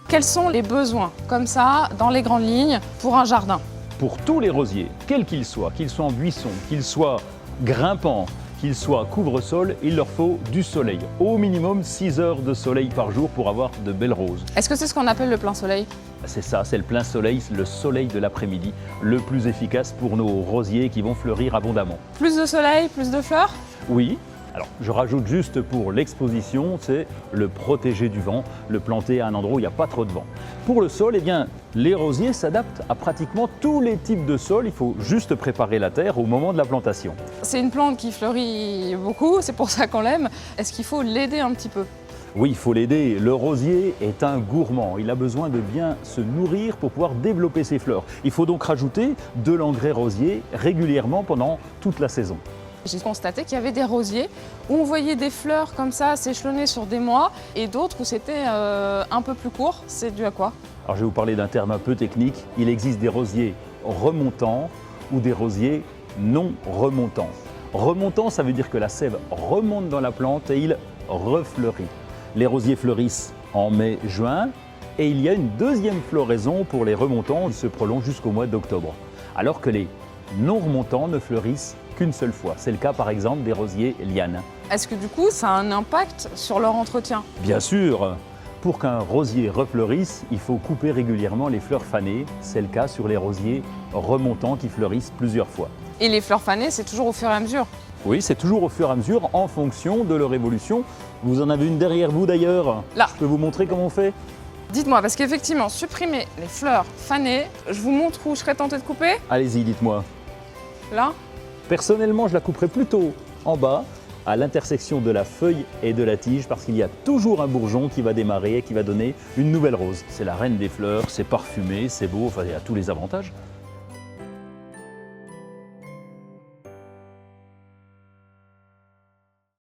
Quels sont les besoins, comme ça, dans les grandes lignes, pour un jardin? Pour tous les rosiers, quels qu'ils soient en buisson, qu'ils soient grimpants, qu'ils soient couvre-sol, il leur faut du soleil. Au minimum 6 heures de soleil par jour pour avoir de belles roses. Est-ce que c'est ce qu'on appelle le plein soleil? C'est ça, c'est le plein soleil, le soleil de l'après-midi, le plus efficace pour nos rosiers qui vont fleurir abondamment. Plus de soleil, plus de fleurs? Oui. Alors, je rajoute juste pour l'exposition, c'est le protéger du vent, le planter à un endroit où il n'y a pas trop de vent. Pour le sol, eh bien, les rosiers s'adaptent à pratiquement tous les types de sols. Il faut juste préparer la terre au moment de la plantation. C'est une plante qui fleurit beaucoup, c'est pour ça qu'on l'aime. Est-ce qu'il faut l'aider un petit peu? Oui, il faut l'aider. Le rosier est un gourmand. Il a besoin de bien se nourrir pour pouvoir développer ses fleurs. Il faut donc rajouter de l'engrais rosier régulièrement pendant toute la saison. J'ai constaté qu'il y avait des rosiers où on voyait des fleurs comme ça s'échelonner sur des mois et d'autres où c'était un peu plus court. C'est dû à quoi? Alors je vais vous parler d'un terme un peu technique. Il existe des rosiers remontants ou des rosiers non remontants. Remontant, ça veut dire que la sève remonte dans la plante et il refleurit. Les rosiers fleurissent en mai-juin et il y a une deuxième floraison pour les remontants qui se prolonge jusqu'au mois d'octobre. Alors que les non remontants ne fleurissent qu'une seule fois. C'est le cas par exemple des rosiers lianes. Est-ce que du coup ça a un impact sur leur entretien? Bien sûr, pour qu'un rosier refleurisse, il faut couper régulièrement les fleurs fanées. C'est le cas sur les rosiers remontants qui fleurissent plusieurs fois. Et les fleurs fanées, c'est toujours au fur et à mesure? Oui, c'est toujours au fur et à mesure en fonction de leur évolution. Vous en avez une derrière vous d'ailleurs. Là. Je peux vous montrer comment on fait? Dites-moi, parce qu'effectivement, supprimer les fleurs fanées, je vous montre où je serais tentée de couper? Allez-y, dites-moi. Là? Personnellement, je la couperai plutôt en bas, à l'intersection de la feuille et de la tige, parce qu'il y a toujours un bourgeon qui va démarrer et qui va donner une nouvelle rose. C'est la reine des fleurs, c'est parfumé, c'est beau, enfin il y a tous les avantages.